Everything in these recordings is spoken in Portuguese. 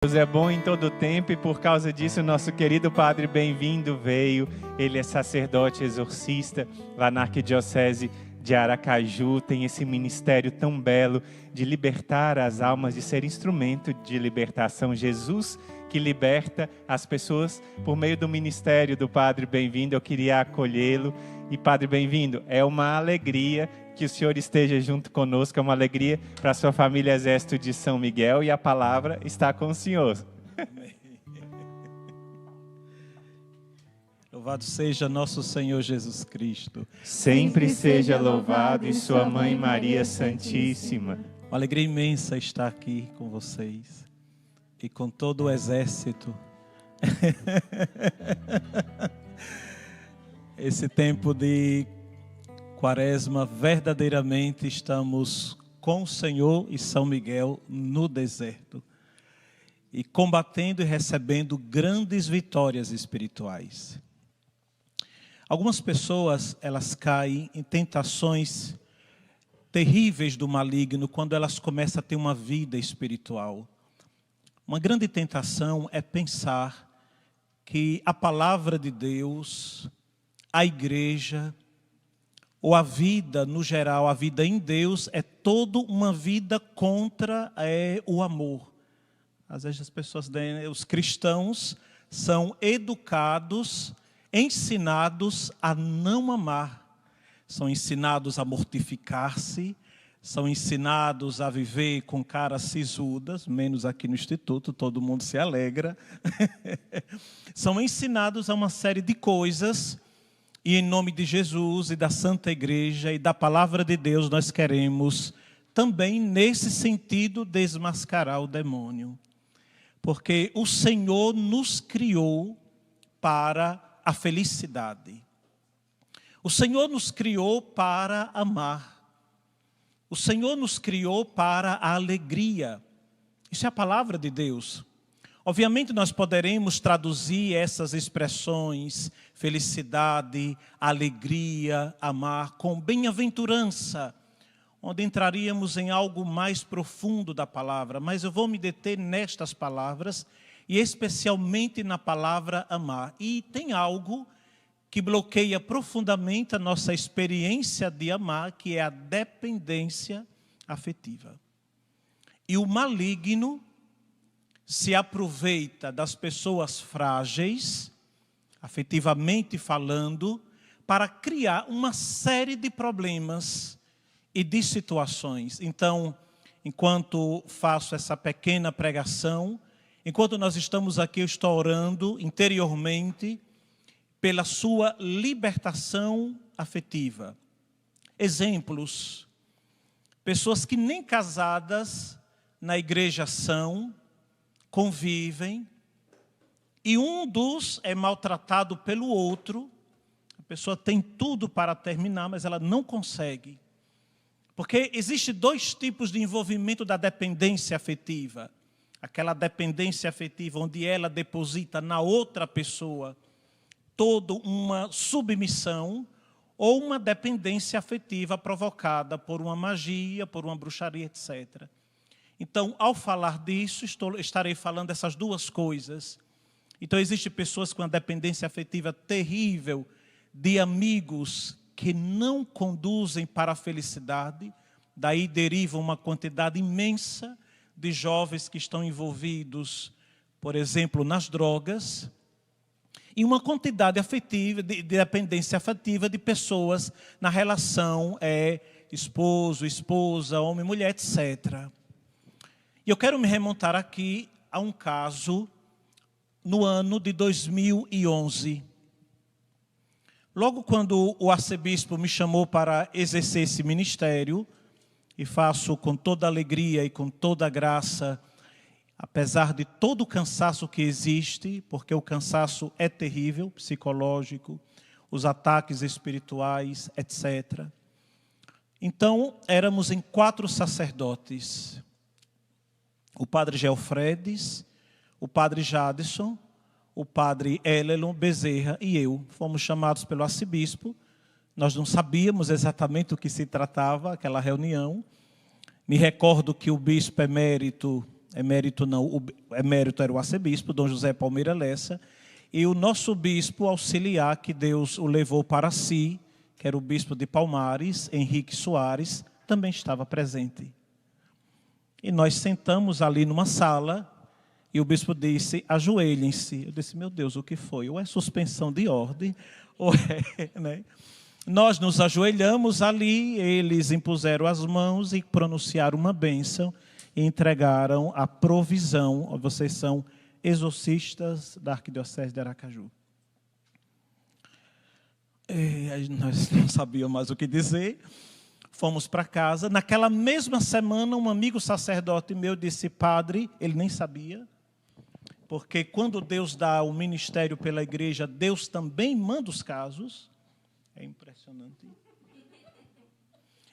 Deus é bom em todo tempo e por causa disso nosso querido Padre Bem-vindo veio. Ele é sacerdote exorcista lá na Arquidiocese de Aracaju, tem esse ministério tão belo de libertar as almas, de ser instrumento de libertação. Jesus que liberta as pessoas por meio do ministério do Padre Bem-vindo. Eu queria acolhê-lo. E Padre Bem-vindo, é uma alegria que o Senhor esteja junto conosco, é uma alegria para a sua família Exército de São Miguel, e a palavra está com o Senhor. Amém. Louvado seja nosso Senhor Jesus Cristo. Sempre seja louvado e sua Mãe Maria Santíssima. Uma alegria imensa estar aqui com vocês e com todo o exército. Esse tempo de Quaresma, verdadeiramente estamos com o Senhor e São Miguel no deserto e combatendo e recebendo grandes vitórias espirituais. Algumas pessoas, elas caem em tentações terríveis do maligno quando elas começam a ter uma vida espiritual. Uma grande tentação é pensar que a palavra de Deus, a igreja, ou a vida no geral, a vida em Deus, é toda uma vida contra o amor. Às vezes as pessoas, os cristãos são educados, ensinados a não amar. São ensinados a mortificar-se, são ensinados a viver com caras sisudas, menos aqui no Instituto, todo mundo se alegra. São ensinados a uma série de coisas. E em nome de Jesus e da Santa Igreja e da Palavra de Deus, nós queremos também, nesse sentido, desmascarar o demônio. Porque o Senhor nos criou para a felicidade. O Senhor nos criou para amar. O Senhor nos criou para a alegria. Isso é a Palavra de Deus. Obviamente nós poderemos traduzir essas expressões, felicidade, alegria, amar, com bem-aventurança, onde entraríamos em algo mais profundo da palavra. Mas eu vou me deter nestas palavras, e especialmente na palavra amar. E tem algo que bloqueia profundamente a nossa experiência de amar, que é a dependência afetiva. E o maligno se aproveita das pessoas frágeis, afetivamente falando, para criar uma série de problemas e de situações. Então, enquanto faço essa pequena pregação, enquanto nós estamos aqui, eu estou orando interiormente pela sua libertação afetiva. Exemplos: pessoas que nem casadas na igreja são, convivem, e um dos é maltratado pelo outro. A pessoa tem tudo para terminar, mas ela não consegue. Porque existe dois tipos de envolvimento da dependência afetiva. Aquela dependência afetiva onde ela deposita na outra pessoa toda uma submissão, ou uma dependência afetiva provocada por uma magia, por uma bruxaria, etc. Então, ao falar disso, estarei falando dessas duas coisas. Então, existem pessoas com uma dependência afetiva terrível de amigos que não conduzem para a felicidade. Daí deriva uma quantidade imensa de jovens que estão envolvidos, por exemplo, nas drogas. E uma quantidade afetiva, de dependência afetiva de pessoas na relação esposo, esposa, homem, mulher, etc. E eu quero me remontar aqui a um caso no ano de 2011. Logo quando o arcebispo me chamou para exercer esse ministério, e faço com toda alegria e com toda graça, apesar de todo o cansaço que existe, porque o cansaço é terrível, psicológico, os ataques espirituais, etc. Então, éramos em 4 sacerdotes. O padre Gelfredes, o padre Jadson, o padre Elelon Bezerra e eu. Fomos chamados pelo arcebispo. Nós não sabíamos exatamente do que se tratava aquela reunião. Me recordo que o bispo emérito emérito não, o emérito era o arcebispo, Dom José Palmeira Lessa, e o nosso bispo auxiliar, que Deus o levou para si, que era o bispo de Palmares, Henrique Soares, também estava presente. E nós sentamos ali numa sala, e o bispo disse, ajoelhem-se. Eu disse, meu Deus, o que foi? Ou é suspensão de ordem, ou é, né? Nós nos ajoelhamos ali, eles impuseram as mãos e pronunciaram uma bênção e entregaram a provisão. Vocês são exorcistas da Arquidiocese de Aracaju. Nós não sabíamos mais o que dizer, fomos para casa. Naquela mesma semana, um amigo sacerdote meu disse, padre, ele nem sabia, porque quando Deus dá o ministério pela igreja, Deus também manda os casos. É impressionante.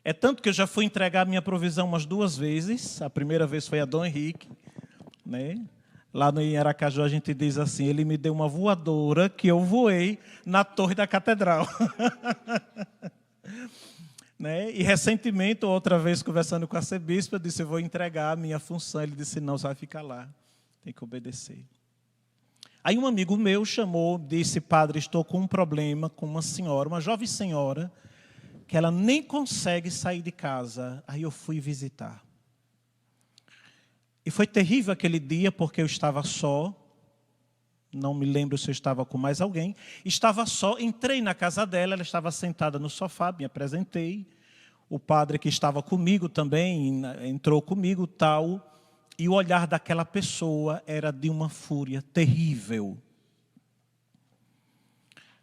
É tanto que eu já fui entregar minha provisão umas 2 vezes. A primeira vez foi a Dom Henrique, né? Lá no Aracaju a gente diz assim, ele me deu uma voadora que eu voei na torre da catedral. Né? E recentemente, outra vez conversando com a arcebispo, eu disse, eu vou entregar a minha função. Ele disse, não, você vai ficar lá, tem que obedecer. Aí um amigo meu chamou, disse, padre, estou com um problema com uma senhora, uma jovem senhora, que ela nem consegue sair de casa. Aí eu fui visitar. E foi terrível aquele dia, porque eu estava só, não me lembro se eu estava com mais alguém, estava só, entrei na casa dela, ela estava sentada no sofá, me apresentei, o padre que estava comigo também entrou comigo, tal, e o olhar daquela pessoa era de uma fúria terrível.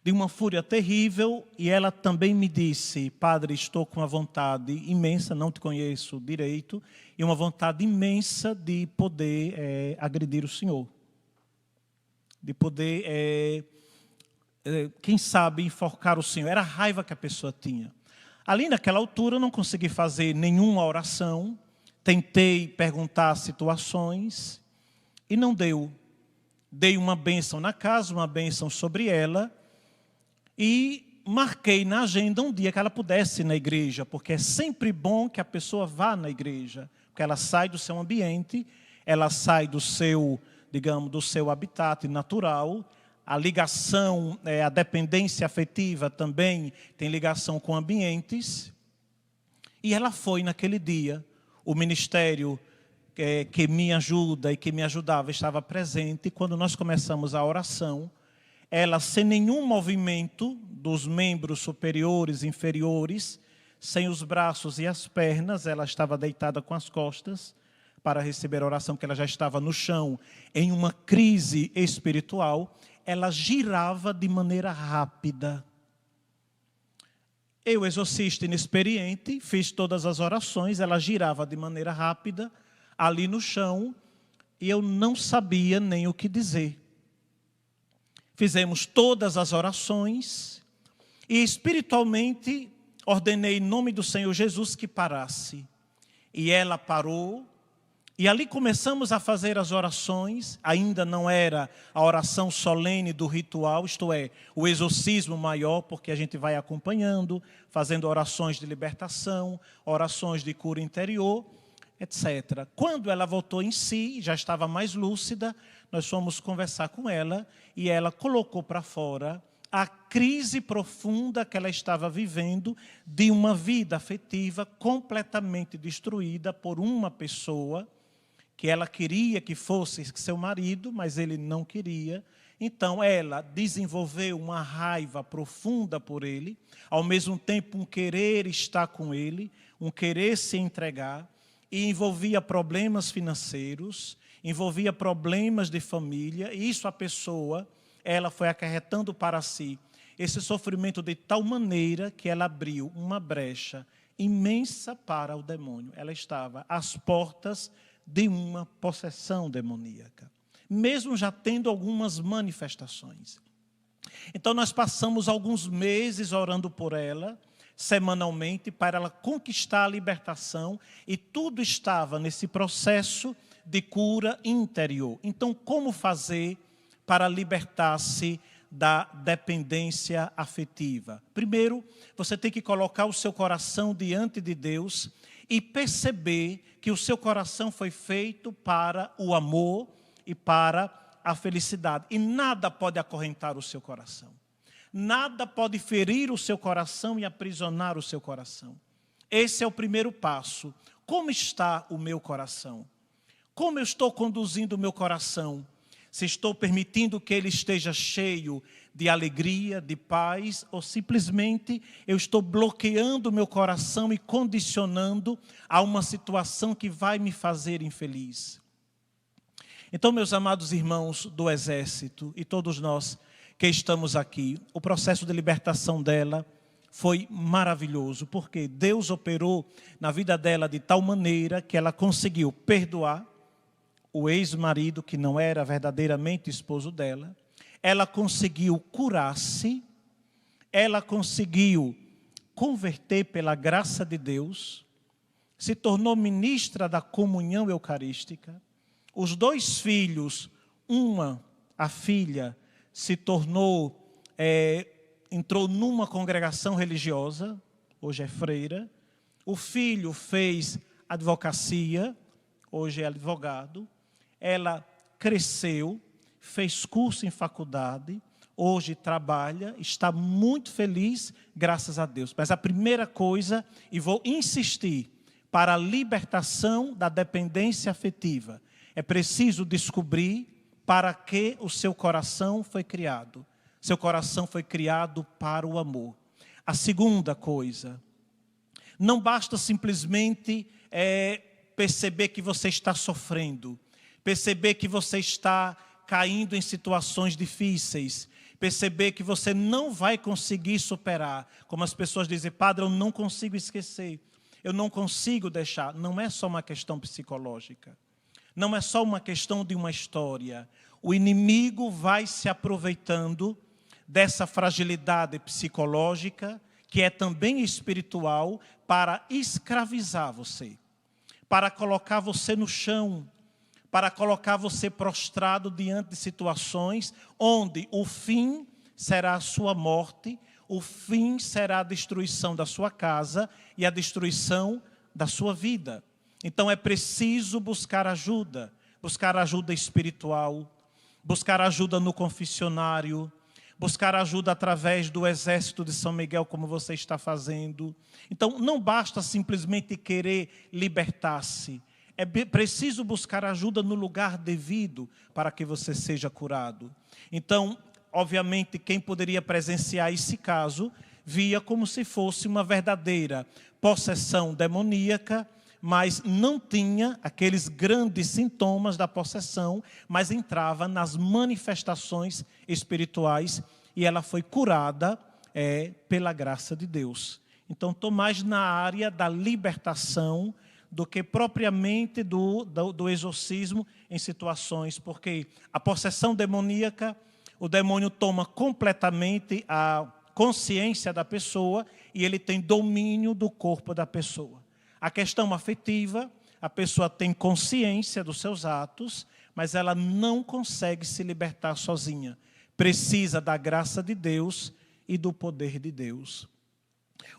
De uma fúria terrível, e ela também me disse, padre, estou com uma vontade imensa, não te conheço direito, e uma vontade imensa de poder agredir o senhor. De poder, quem sabe, enforcar o senhor. Era a raiva que a pessoa tinha. Ali naquela altura eu não consegui fazer nenhuma oração, tentei perguntar situações, e não deu. Dei uma bênção na casa, uma bênção sobre ela, e marquei na agenda um dia que ela pudesse ir na igreja, porque é sempre bom que a pessoa vá na igreja, porque ela sai do seu ambiente, ela sai do seu, digamos, do seu habitat natural, a ligação, a dependência afetiva também tem ligação com ambientes, e ela foi naquele dia, o ministério que me ajuda e que me ajudava estava presente, e quando nós começamos a oração, ela, sem nenhum movimento dos membros superiores e inferiores, sem os braços e as pernas, ela estava deitada com as costas para receber a oração, porque ela já estava no chão, em uma crise espiritual, ela girava de maneira rápida. Eu, exorcista inexperiente, fiz todas as orações, ela girava de maneira rápida, ali no chão, e eu não sabia nem o que dizer. Fizemos todas as orações e espiritualmente ordenei em nome do Senhor Jesus que parasse. E ela parou e ali começamos a fazer as orações. Ainda não era a oração solene do ritual, isto é, o exorcismo maior, porque a gente vai acompanhando, fazendo orações de libertação, orações de cura interior, etc. Quando ela voltou em si, já estava mais lúcida, nós fomos conversar com ela e ela colocou para fora a crise profunda que ela estava vivendo de uma vida afetiva completamente destruída por uma pessoa que ela queria que fosse seu marido, mas ele não queria. Então ela desenvolveu uma raiva profunda por ele, ao mesmo tempo um querer estar com ele, um querer se entregar, e envolvia problemas financeiros, envolvia problemas de família, e isso a pessoa, ela foi acarretando para si esse sofrimento de tal maneira que ela abriu uma brecha imensa para o demônio. Ela estava às portas de uma possessão demoníaca, mesmo já tendo algumas manifestações. Então nós passamos alguns meses orando por ela, semanalmente, para ela conquistar a libertação, e tudo estava nesse processo de cura interior. Então, como fazer para libertar-se da dependência afetiva? Primeiro, você tem que colocar o seu coração diante de Deus e perceber que o seu coração foi feito para o amor e para a felicidade. E nada pode acorrentar o seu coração. Nada pode ferir o seu coração e aprisionar o seu coração. Esse é o primeiro passo. Como está o meu coração? Como eu estou conduzindo o meu coração? Se estou permitindo que ele esteja cheio de alegria, de paz, ou simplesmente eu estou bloqueando o meu coração e condicionando a uma situação que vai me fazer infeliz. Então, meus amados irmãos do exército e todos nós que estamos aqui, o processo de libertação dela foi maravilhoso, porque Deus operou na vida dela de tal maneira que ela conseguiu perdoar o ex-marido que não era verdadeiramente esposo dela, ela conseguiu curar-se, ela conseguiu converter pela graça de Deus, se tornou ministra da comunhão eucarística. Os 2 filhos, a filha, se tornou, entrou numa congregação religiosa, hoje é freira. O filho fez advocacia, hoje é advogado. Ela cresceu, fez curso em faculdade, hoje trabalha, está muito feliz, graças a Deus. Mas a primeira coisa, e vou insistir, para a libertação da dependência afetiva, é preciso descobrir para que o seu coração foi criado. Seu coração foi criado para o amor. A segunda coisa, não basta simplesmente perceber que você está sofrendo, perceber que você está caindo em situações difíceis, perceber que você não vai conseguir superar. Como as pessoas dizem, padre, eu não consigo esquecer, eu não consigo deixar. Não é só uma questão psicológica, não é só uma questão de uma história. O inimigo vai se aproveitando dessa fragilidade psicológica, que é também espiritual, para escravizar você, para colocar você no chão, para colocar você prostrado diante de situações onde o fim será a sua morte, o fim será a destruição da sua casa e a destruição da sua vida. Então é preciso buscar ajuda espiritual, buscar ajuda no confessionário, buscar ajuda através do exército de São Miguel, como você está fazendo. Então não basta simplesmente querer libertar-se. É preciso buscar ajuda no lugar devido para que você seja curado. Então, obviamente, quem poderia presenciar esse caso, via como se fosse uma verdadeira possessão demoníaca, mas não tinha aqueles grandes sintomas da possessão, mas entrava nas manifestações espirituais e ela foi curada pela graça de Deus. Então, estou mais na área da libertação do que propriamente do exorcismo em situações, porque a possessão demoníaca, o demônio toma completamente a consciência da pessoa e ele tem domínio do corpo da pessoa. A questão afetiva, a pessoa tem consciência dos seus atos, mas ela não consegue se libertar sozinha. Precisa da graça de Deus e do poder de Deus.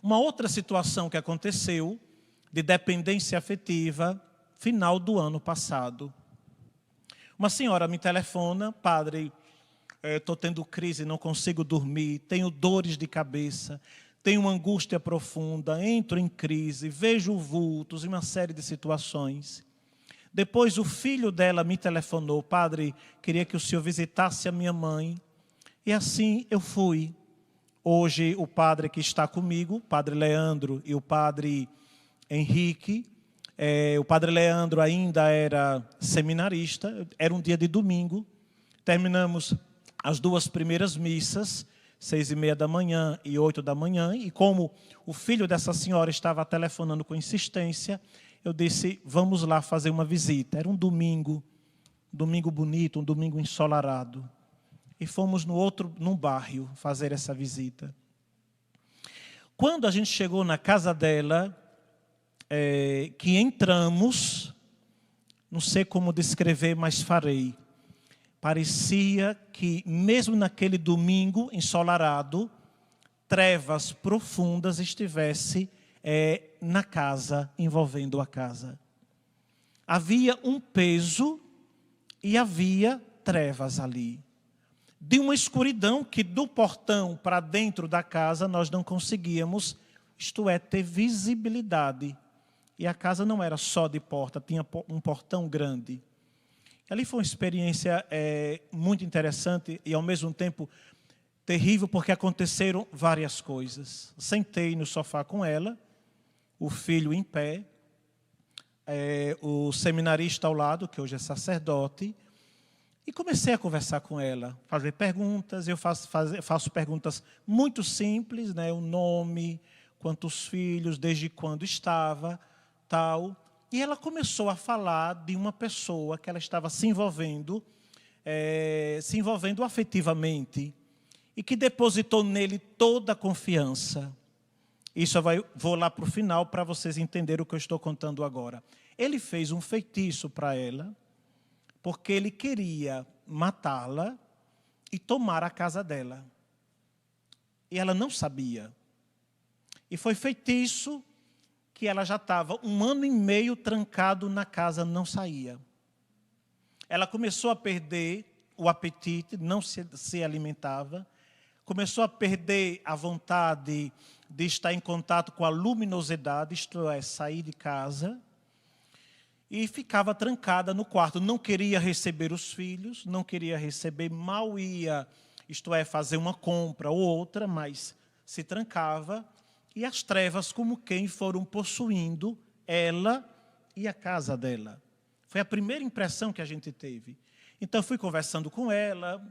Uma outra situação que aconteceu, de dependência afetiva, final do ano passado. Uma senhora me telefona, padre, estou tendo crise, não consigo dormir, tenho dores de cabeça, tenho uma angústia profunda, entro em crise, vejo vultos e uma série de situações. Depois o filho dela me telefonou, padre, queria que o senhor visitasse a minha mãe. E assim eu fui. Hoje o padre que está comigo, o padre Leandro e o padre Henrique, o padre Leandro ainda era seminarista, era um dia de domingo, terminamos as 2 primeiras missas, 6:30 da manhã e 8 da manhã, e como o filho dessa senhora estava telefonando com insistência, eu disse, vamos lá fazer uma visita. Era um domingo bonito, um domingo ensolarado, e fomos num bairro fazer essa visita. Quando a gente chegou na casa dela, que entramos, não sei como descrever, mas farei. Parecia que mesmo naquele domingo ensolarado, trevas profundas estivesse na casa, envolvendo a casa. Havia um peso e havia trevas ali. De uma escuridão que do portão para dentro da casa nós não conseguíamos, isto é, ter visibilidade. E a casa não era só de porta, tinha um portão grande. Ali foi uma experiência muito interessante e ao mesmo tempo terrível, porque aconteceram várias coisas. Sentei no sofá com ela, o filho em pé, o seminarista ao lado, que hoje é sacerdote, e comecei a conversar com ela, fazer perguntas. Eu faço perguntas muito simples, né? O nome, quantos filhos, desde quando estava, tal. E ela começou a falar de uma pessoa que ela estava se envolvendo afetivamente, e que depositou nele toda a confiança. Isso vou lá para o final para vocês entenderem o que eu estou contando agora. Ele fez um feitiço para ela, porque ele queria matá-la e tomar a casa dela. E ela não sabia. E foi feitiço que ela já estava 1 ano e meio trancado na casa, não saía. Ela começou a perder o apetite, não se alimentava. Começou a perder a vontade de estar em contato com a luminosidade, isto é, sair de casa. E ficava trancada no quarto, não queria receber os filhos, não queria receber, mal ia, isto é, fazer uma compra ou outra, mas se trancava. E as trevas, como quem, foram possuindo ela e a casa dela. Foi a primeira impressão que a gente teve. Então, fui conversando com ela,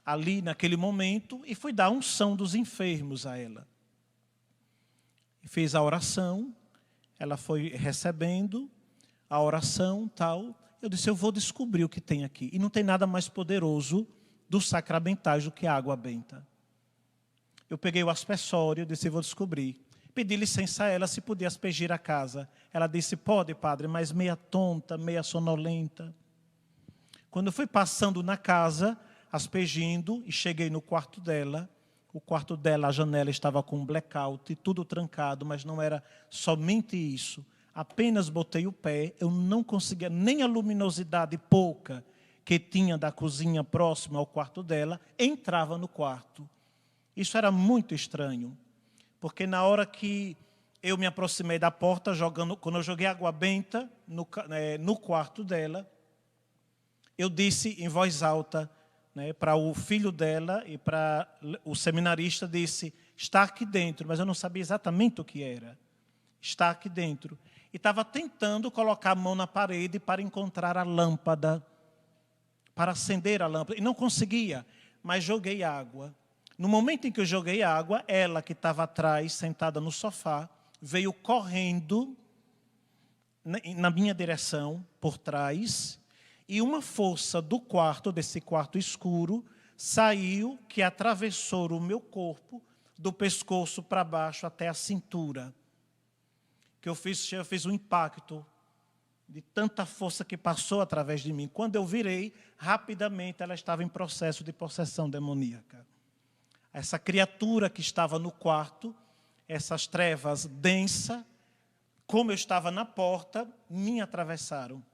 ali naquele momento, e fui dar a unção dos enfermos a ela. Fiz a oração, ela foi recebendo a oração, tal. Eu disse, eu vou descobrir o que tem aqui. E não tem nada mais poderoso dos sacramentais do que a água benta. Eu peguei o aspersório, eu disse, eu vou descobrir. Pedi licença a ela se podia aspergir a casa. Ela disse, pode, padre, mas meia tonta, meia sonolenta. Quando eu fui passando na casa, aspergindo, e cheguei no quarto dela, o quarto dela, a janela estava com um blackout, tudo trancado, mas não era somente isso. Apenas botei o pé, eu não conseguia, nem a luminosidade pouca que tinha da cozinha próxima ao quarto dela, entrava no quarto. Isso era muito estranho, porque na hora que eu me aproximei da porta, quando eu joguei água benta no quarto dela, eu disse em voz alta, para o filho dela e para o seminarista, disse, está aqui dentro, mas eu não sabia exatamente o que era. Está aqui dentro. E estava tentando colocar a mão na parede para encontrar a lâmpada, para acender a lâmpada. E não conseguia, mas joguei água. No momento em que eu joguei água, ela que estava atrás, sentada no sofá, veio correndo na minha direção, por trás, e uma força do quarto, desse quarto escuro, saiu, que atravessou o meu corpo, do pescoço para baixo até a cintura. Que eu fiz um impacto de tanta força que passou através de mim. Quando eu virei, rapidamente ela estava em processo de possessão demoníaca. Essa criatura que estava no quarto, essas trevas densas, como eu estava na porta, me atravessaram.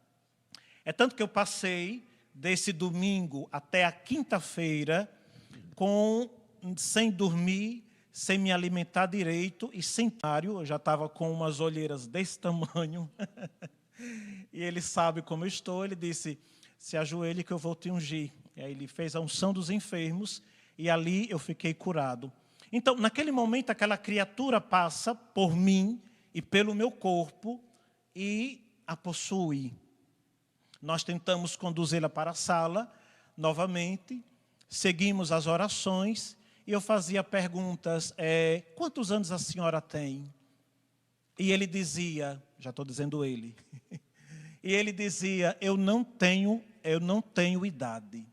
É tanto que eu passei desse domingo até a quinta-feira sem dormir, sem me alimentar direito e sem horário. Eu já estava com umas olheiras desse tamanho. E ele sabe como eu estou. Ele disse, se ajoelhe que eu vou te ungir. E aí ele fez a unção dos enfermos e ali eu fiquei curado. Então, naquele momento, aquela criatura passa por mim e pelo meu corpo e a possui. Nós tentamos conduzi-la para a sala, novamente, seguimos as orações, e eu fazia perguntas, quantos anos a senhora tem? E ele dizia, já estou dizendo ele, e ele dizia, eu não tenho idade.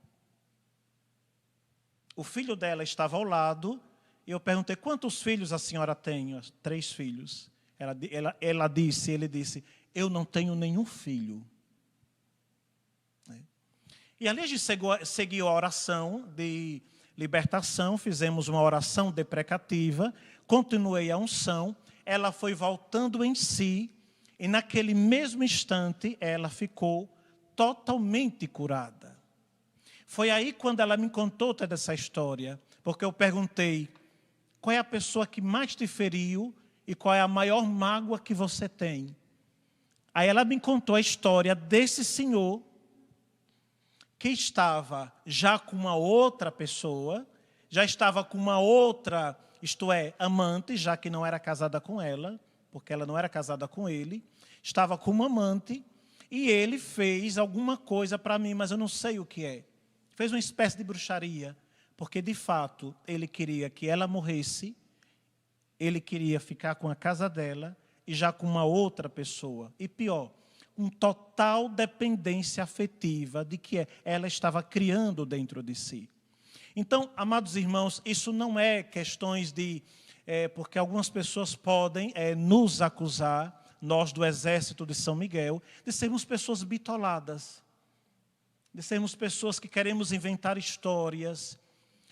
O filho dela estava ao lado, e eu perguntei, quantos filhos a senhora tem? 3 filhos. Ele disse, eu não tenho nenhum filho. E ali a gente seguiu a oração de libertação, fizemos uma oração deprecativa, continuei a unção. ela foi voltando em si, e naquele mesmo instante ela ficou totalmente curada. Foi aí quando ela me contou toda essa história, porque eu perguntei, qual é a pessoa que mais te feriu e qual é a maior mágoa que você tem? Aí ela me contou a história desse senhor que estava já com uma outra pessoa, já estava com uma outra, isto é, amante, já que não era casada com ela, porque ela não era casada com ele, estava com uma amante, e ele fez alguma coisa para mim, mas eu não sei o que é. Fez uma espécie de bruxaria, porque de fato ele queria que ela morresse, ele queria ficar com a casa dela e já com uma outra pessoa. E pior, com total dependência afetiva de que ela estava criando dentro de si. Então, amados irmãos, isso não é questões de... porque algumas pessoas podem nos acusar, nós do exército de São Miguel, de sermos pessoas bitoladas, de sermos pessoas que queremos inventar histórias.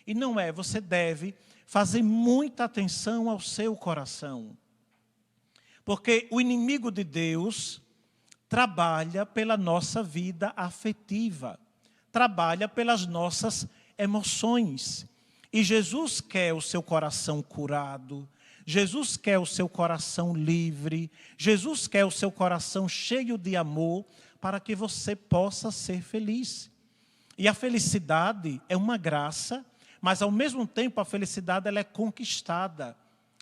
E não é, você deve fazer muita atenção ao seu coração. Porque o inimigo de Deus trabalha pela nossa vida afetiva, trabalha pelas nossas emoções. E Jesus quer o seu coração curado, Jesus quer o seu coração livre, Jesus quer o seu coração cheio de amor, para que você possa ser feliz. E a felicidade é uma graça, mas ao mesmo tempo a felicidade ela é conquistada.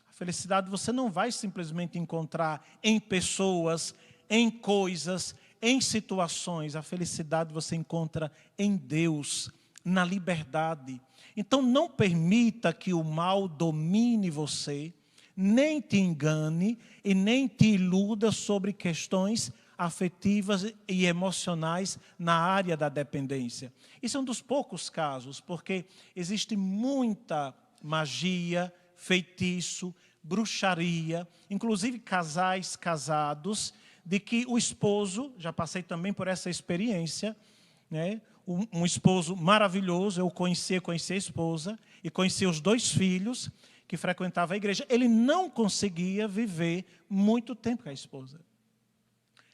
A felicidade você não vai simplesmente encontrar em pessoas, em coisas, em situações. A felicidade você encontra em Deus, na liberdade. Então não permita que o mal domine você, nem te engane e nem te iluda sobre questões afetivas e emocionais na área da dependência. Isso é um dos poucos casos, porque existe muita magia, feitiço, bruxaria, inclusive casais casados, de que o esposo, já passei também por essa experiência, né? Um esposo maravilhoso, eu conheci a esposa e conheci os 2 filhos que frequentavam a igreja. Ele não conseguia viver muito tempo com a esposa.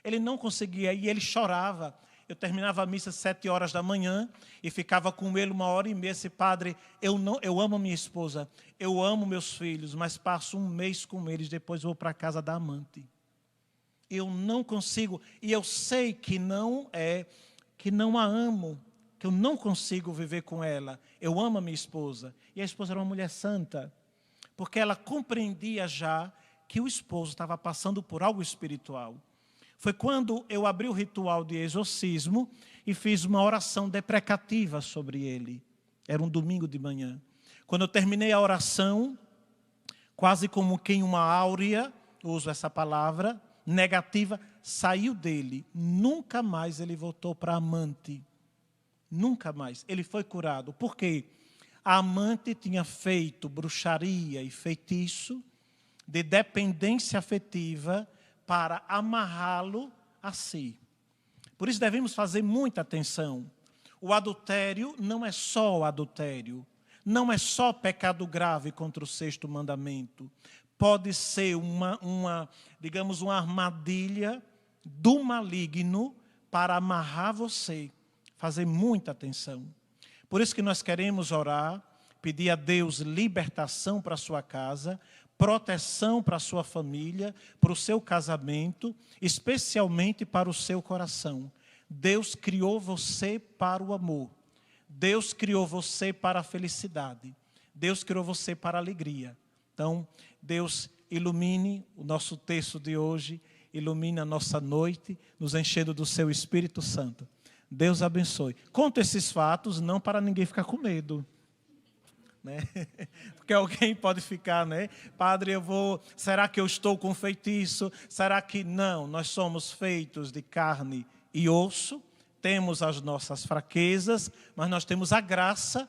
Ele não conseguia, e ele chorava. Eu terminava a missa às 7 horas da manhã e ficava com ele 1h30. Esse padre, eu amo minha esposa, eu amo meus filhos, mas passo 1 mês com eles, depois vou para a casa da amante. Eu não consigo, e eu sei que não a amo, que eu não consigo viver com ela. Eu amo a minha esposa. E a esposa era uma mulher santa, porque ela compreendia já que o esposo estava passando por algo espiritual. Foi quando eu abri o ritual de exorcismo e fiz uma oração deprecativa sobre ele. Era um domingo de manhã. Quando eu terminei a oração, quase como quem uma áurea, uso essa palavra, negativa, saiu dele. Nunca mais ele voltou para a amante. Nunca mais. Ele foi curado. Por quê? A amante tinha feito bruxaria e feitiço de dependência afetiva para amarrá-lo a si. Por isso devemos fazer muita atenção. O adultério não é só o adultério. Não é só pecado grave contra o 6º mandamento. Pode ser digamos, uma armadilha do maligno para amarrar você. Fazer muita atenção. Por isso que nós queremos orar, pedir a Deus libertação para a sua casa, proteção para a sua família, para o seu casamento, especialmente para o seu coração. Deus criou você para o amor. Deus criou você para a felicidade. Deus criou você para a alegria. Então, Deus ilumine o nosso texto de hoje, ilumine a nossa noite, nos enchendo do seu Espírito Santo. Deus abençoe. Conto esses fatos não para ninguém ficar com medo. Né? Porque alguém pode ficar, né? Padre, será que eu estou com feitiço? Será que não? Nós somos feitos de carne e osso, temos as nossas fraquezas, mas nós temos a graça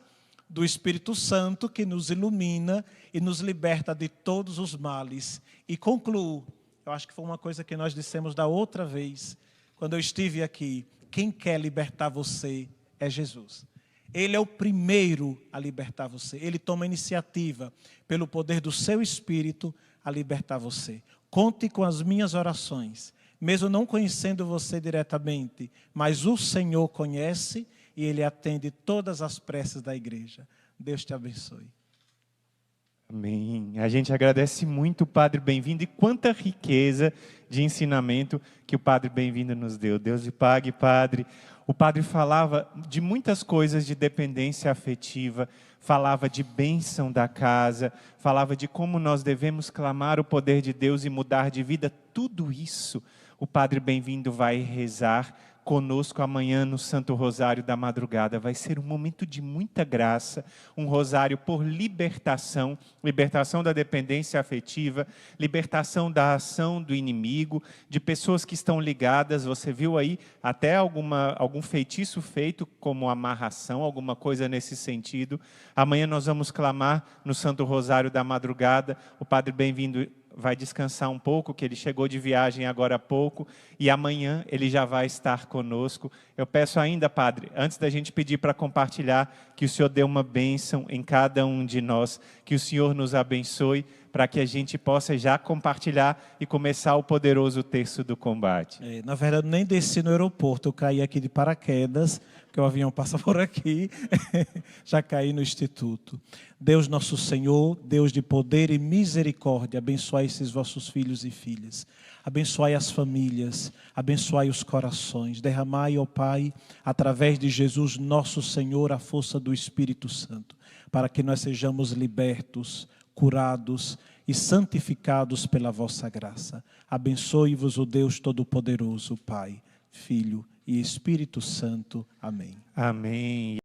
do Espírito Santo que nos ilumina e nos liberta de todos os males. E concluo, eu acho que foi uma coisa que nós dissemos da outra vez, quando eu estive aqui, quem quer libertar você é Jesus. Ele é o primeiro a libertar você. Ele toma iniciativa, pelo poder do seu Espírito, a libertar você. Conte com as minhas orações, mesmo não conhecendo você diretamente, mas o Senhor conhece e Ele atende todas as preces da igreja. Deus te abençoe. Amém. A gente agradece muito o Padre Bem-vindo e quanta riqueza de ensinamento que o Padre Bem-vindo nos deu. Deus lhe pague, Padre. O Padre falava de muitas coisas de dependência afetiva, falava de bênção da casa, falava de como nós devemos clamar o poder de Deus e mudar de vida. Tudo isso o Padre Bem-vindo vai rezar conosco amanhã no Santo Rosário da madrugada. Vai ser um momento de muita graça, um rosário por libertação, libertação da dependência afetiva, libertação da ação do inimigo, de pessoas que estão ligadas. Você viu aí até algum feitiço feito como amarração, alguma coisa nesse sentido. Amanhã nós vamos clamar no Santo Rosário da madrugada. O Padre Bem-vindo vai descansar um pouco, que ele chegou de viagem agora há pouco, e amanhã ele já vai estar conosco. Eu peço ainda, Padre, antes da gente pedir para compartilhar, que o Senhor dê uma bênção em cada um de nós, que o Senhor nos abençoe, para que a gente possa já compartilhar e começar o poderoso terço do combate. Na verdade, nem desci no aeroporto, eu caí aqui de paraquedas, porque o avião passa por aqui, já caí no Instituto. Deus nosso Senhor, Deus de poder e misericórdia, abençoai esses vossos filhos e filhas, abençoai as famílias, abençoai os corações, derramai, ó Pai, através de Jesus nosso Senhor, a força do Espírito Santo, para que nós sejamos libertos, curados e santificados pela vossa graça. Abençoe-vos o Deus Todo-Poderoso, Pai, Filho e Espírito Santo. Amém. Amém.